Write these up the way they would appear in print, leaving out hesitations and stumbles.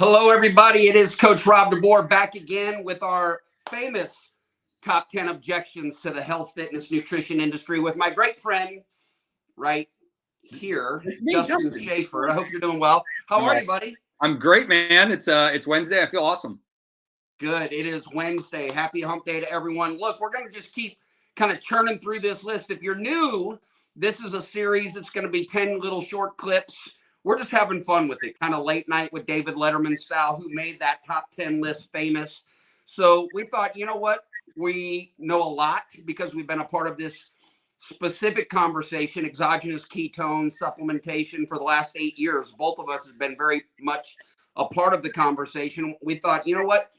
Hello, everybody. It is Coach Rob DeBoer back again with our famous top 10 objections to the health, fitness, nutrition industry with my great friend right here, It's me, Justin Schaefer. I hope you're doing well. How are you, buddy? I'm great, man. It's Wednesday. I feel awesome. Good. It is Wednesday. Happy hump day to everyone. Look, we're going to just keep kind of churning through this list. If you're new, this is a series. It's going to be 10 little short clips. We're just having fun with it, kind of late night with David Letterman style, who made that top 10 list famous. So we thought, you know what? We know a lot because we've been a part of this specific conversation, exogenous ketone supplementation, for the last 8 years. Both of us have been very much a part of the conversation. We thought, you know what?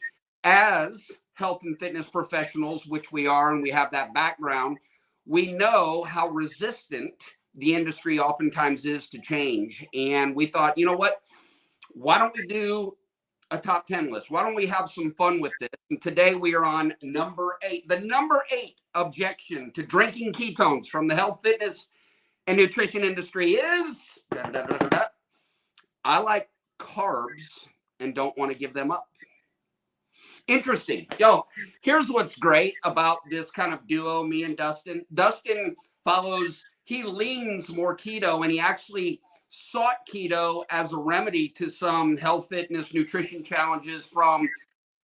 As health and fitness professionals, which we are, and we have that background, we know how resistant the industry oftentimes is to change. And we thought, you know what? Why don't we do a top 10 list? Why don't we have some fun with this? And today we are on number 8. The number 8 objection to drinking ketones from the health, fitness, and nutrition industry is, I like carbs and don't want to give them up. Interesting. Yo, here's what's great about this kind of duo, me and Dustin. Dustin he leans more keto, and he actually sought keto as a remedy to some health, fitness, nutrition challenges from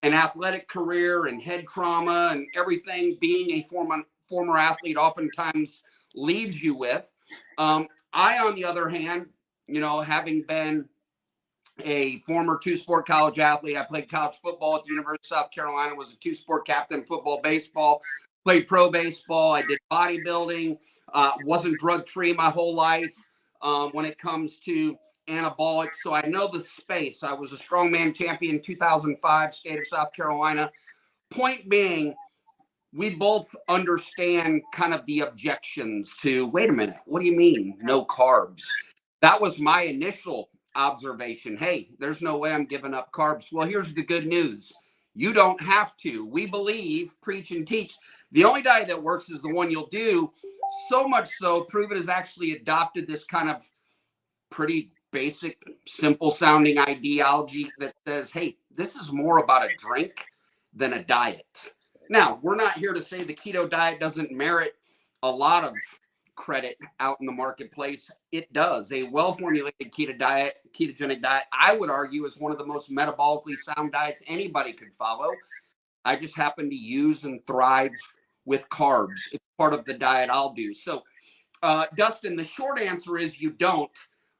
an athletic career and head trauma and everything being a former athlete oftentimes leaves you with. I, on the other hand, having been a former two-sport college athlete. I played college football at the University of South Carolina, was a two-sport captain, football, baseball, played pro baseball. I did bodybuilding, wasn't drug-free my whole life when it comes to anabolics. So I know the space. I was a strongman champion in 2005, state of South Carolina. Point being, we both understand kind of the objections to, wait a minute, what do you mean, no carbs? That was my initial observation. Hey, there's no way I'm giving up carbs. Well, here's the good news. You don't have to. We believe, preach, and teach. The only diet that works is the one you'll do. So much so, Prove It has actually adopted this kind of pretty basic, simple sounding ideology that says, hey, this is more about a drink than a diet. Now, we're not here to say the keto diet doesn't merit a lot of credit out in the marketplace. It does. A well-formulated ketogenic diet, I would argue, is one of the most metabolically sound diets anybody could follow. I just happen to use and thrive with carbs. It's part of the diet I'll do. So, Dustin, the short answer is you don't.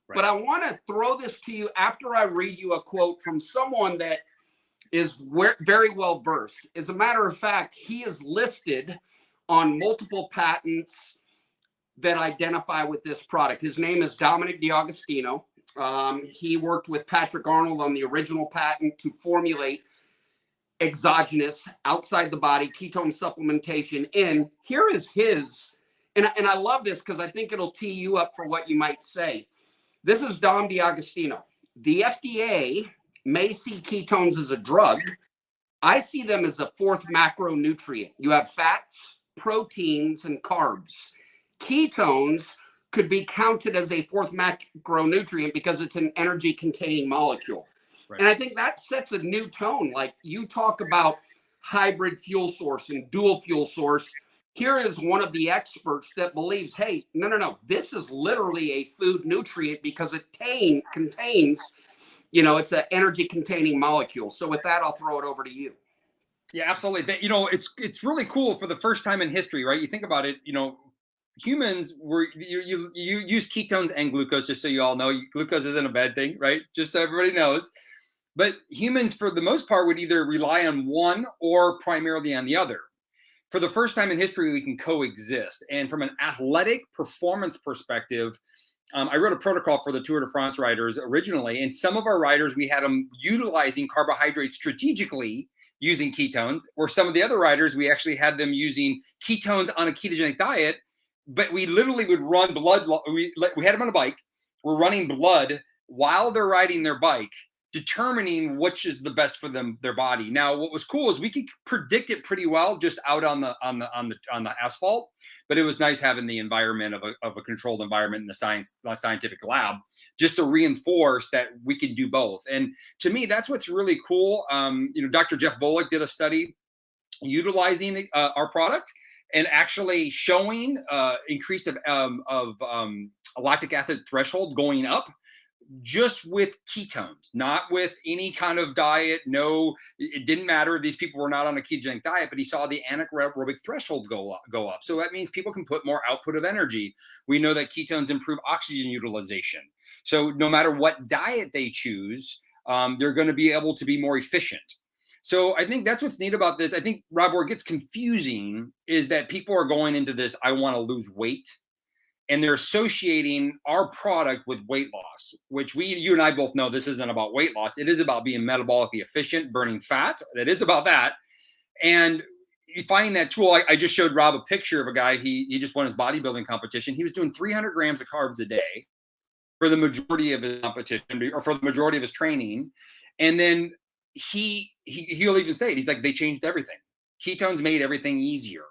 Right. But I want to throw this to you after I read you a quote from someone that is very well versed. As a matter of fact, he is listed on multiple patents that identify with this product. His name is Dominic D'Agostino. He worked with Patrick Arnold on the original patent to formulate exogenous, outside the body ketone supplementation in. Here is his, and I love this because I think it'll tee you up for what you might say. This is Dom D'Agostino. The FDA may see ketones as a drug. I see them as a fourth macronutrient. You have fats, proteins, and carbs. Ketones could be counted as a fourth macronutrient because it's an energy containing molecule. Right. And I think that sets a new tone. Like, you talk about hybrid fuel source and dual fuel source. Here is one of the experts that believes, hey, no, this is literally a food nutrient because it contains, it's an energy containing molecule. So with that, I'll throw it over to you. Yeah, absolutely. It's really cool for the first time in history, right? You think about it, humans you use ketones and glucose, just so you all know. Glucose isn't a bad thing, right? Just so everybody knows. But humans, for the most part, would either rely on one or primarily on the other. For the first time in history, we can coexist. And from an athletic performance perspective, I wrote a protocol for the Tour de France riders originally. And some of our riders, we had them utilizing carbohydrates strategically using ketones, or some of the other riders, we actually had them using ketones on a ketogenic diet. But we literally would run blood. We had them on a bike. We're running blood while they're riding their bike determining which is the best for their body. Now, what was cool is we could predict it pretty well just out on the asphalt, but it was nice having the environment of a controlled environment in the scientific lab, just to reinforce that we can do both. And to me, that's what's really cool. Dr. Jeff Volek did a study utilizing our product and actually showing increase of lactic acid threshold going up just with ketones, not with any kind of diet. No, it didn't matter. These people were not on a ketogenic diet, but he saw the anaerobic threshold go up. So that means people can put more output of energy. We know that ketones improve oxygen utilization. So no matter what diet they choose, they're going to be able to be more efficient. So I think that's what's neat about this. I think, Rob, where it gets confusing is that people are going into this, I want to lose weight, and they're associating our product with weight loss, which you and I both know this isn't about weight loss. It is about being metabolically efficient, burning fat. That is about that. And finding that tool, I just showed Rob a picture of a guy, he just won his bodybuilding competition. He was doing 300 grams of carbs a day for the majority of his competition, or for the majority of his training. And then he'll even say it. He's like, they changed everything. Ketones made everything easier.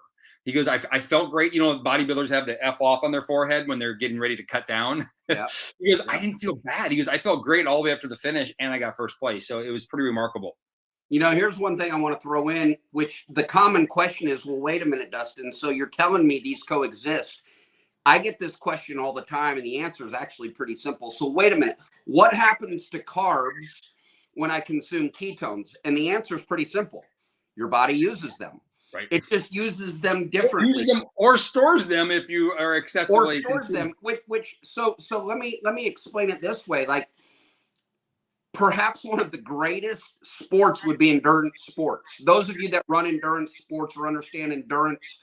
He goes, I felt great. Bodybuilders have the F off on their forehead when they're getting ready to cut down. Yeah. He goes, I didn't feel bad. He goes, I felt great all the way up to the finish, and I got first place. So it was pretty remarkable. Here's one thing I want to throw in, which the common question is, well, wait a minute, Dustin. So you're telling me these coexist? I get this question all the time, and the answer is actually pretty simple. So wait a minute. What happens to carbs when I consume ketones? And the answer is pretty simple. Your body uses them. Right. It just uses them differently. Uses them or stores them if you are excessively. Or stores them, so let me explain it this way. Like, perhaps one of the greatest sports would be endurance sports. Those of you that run endurance sports or understand endurance,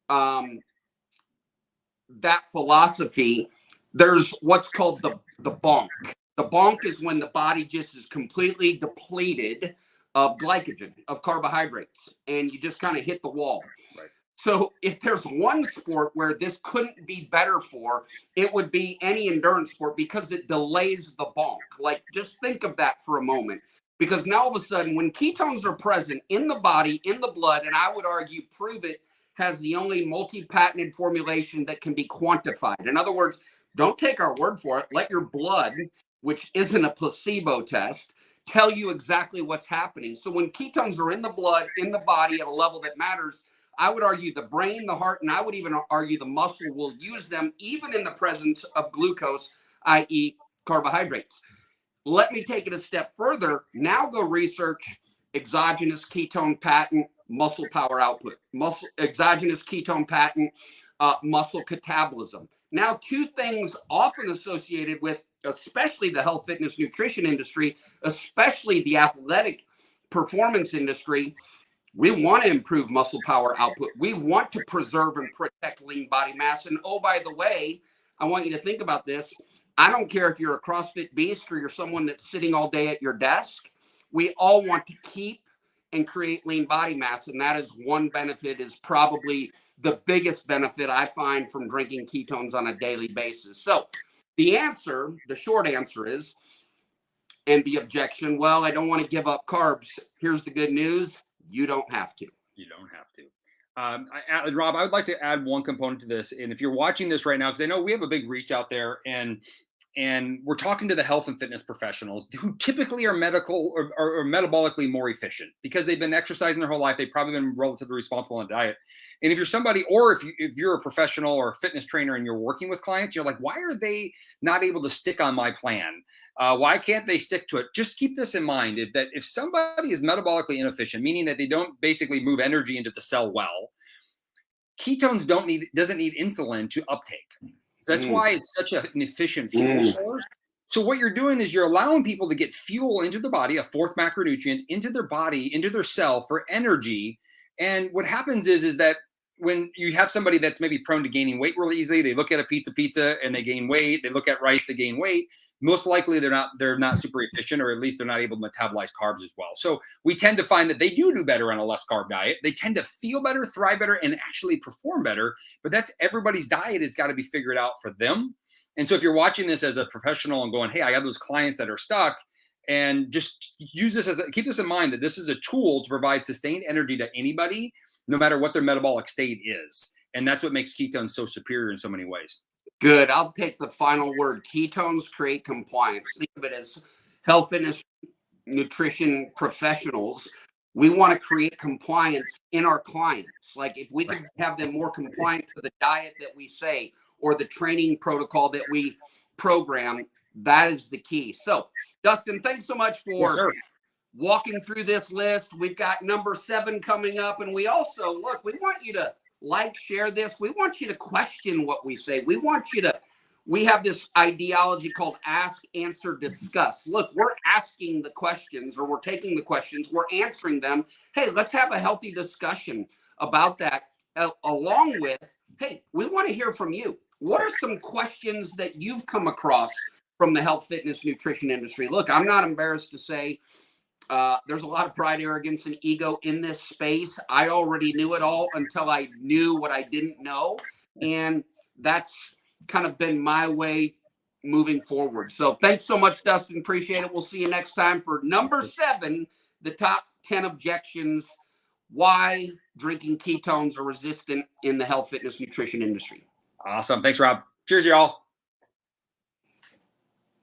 that philosophy, there's what's called the bonk. The bonk is when the body just is completely depleted of glycogen, of carbohydrates, and you just kind of hit the wall. Right. So if there's one sport where this couldn't be better for, it would be any endurance sport, because it delays the bonk. Like, just think of that for a moment, because now all of a sudden, when ketones are present in the body, in the blood, and I would argue prove it, has the only multi-patented formulation that can be quantified. In other words, don't take our word for it. Let your blood, which isn't a placebo test, tell you exactly what's happening. So when ketones are in the blood, in the body at a level that matters, I would argue the brain, the heart, and I would even argue the muscle will use them even in the presence of glucose, i.e. carbohydrates. Let me take it a step further. Now go research exogenous ketone patent, muscle power output, exogenous ketone patent, muscle catabolism. Now, two things often associated with especially the health, fitness, nutrition industry, especially the athletic performance industry. We want to improve muscle power output. We want to preserve and protect lean body mass. And oh, by the way, I want you to think about this. I don't care if you're a CrossFit beast or you're someone that's sitting all day at your desk. We all want to keep and create lean body mass. And that is one benefit, is probably the biggest benefit I find from drinking ketones on a daily basis. So the short answer is, and the objection, well, I don't want to give up carbs. Here's the good news. You don't have to. You don't have to. Rob, I would like to add one component to this. And if you're watching this right now, because I know we have a big reach out there, and we're talking to the health and fitness professionals who typically are medical or metabolically more efficient because they've been exercising their whole life. They've probably been relatively responsible on diet. And if you're somebody, or if you're a professional or a fitness trainer and you're working with clients, you're like, why are they not able to stick on my plan? Why can't they stick to it? Just keep this in mind, that if somebody is metabolically inefficient, meaning that they don't basically move energy into the cell well, ketones doesn't need insulin to uptake. So that's why it's such an efficient fuel source. So what you're doing is you're allowing people to get fuel into the body, a fourth macronutrient, into their body, into their cell for energy. And what happens is that when you have somebody that's maybe prone to gaining weight really easily, they look at a pizza and they gain weight. They look at rice, they gain weight. Most likely they're not super efficient, or at least they're not able to metabolize carbs as well. So we tend to find that they do better on a less carb diet. They tend to feel better, thrive better, and actually perform better. But that's everybody's diet has got to be figured out for them. And so if you're watching this as a professional and going, hey, I have those clients that are stuck, And just use this keep this in mind, that this is a tool to provide sustained energy to anybody, no matter what their metabolic state is. And that's what makes ketones so superior in so many ways. Good. I'll take the final word. Ketones create compliance. Think of it as health, fitness, nutrition professionals. We want to create compliance in our clients. Like if we can have them more compliant to the diet that we say, or the training protocol that we program, that is the key. So Dustin, thanks so much for walking through this list. We've got number 7 coming up. And we also, look, we want you to like, share this. We want you to question what we say. We have this ideology called ask, answer, discuss. Look, we're asking the questions, or we're taking the questions, we're answering them. Hey, let's have a healthy discussion about that, along with, hey, we want to hear from you. What are some questions that you've come across from the health, fitness, nutrition industry? Look, I'm not embarrassed to say there's a lot of pride, arrogance, and ego in this space. I already knew it all until I knew what I didn't know. And that's kind of been my way moving forward. So thanks so much, Dustin. Appreciate it. We'll see you next time for number 7, the top 10 objections why drinking ketones are resistant in the health, fitness, nutrition industry. Awesome. Thanks, Rob. Cheers, y'all.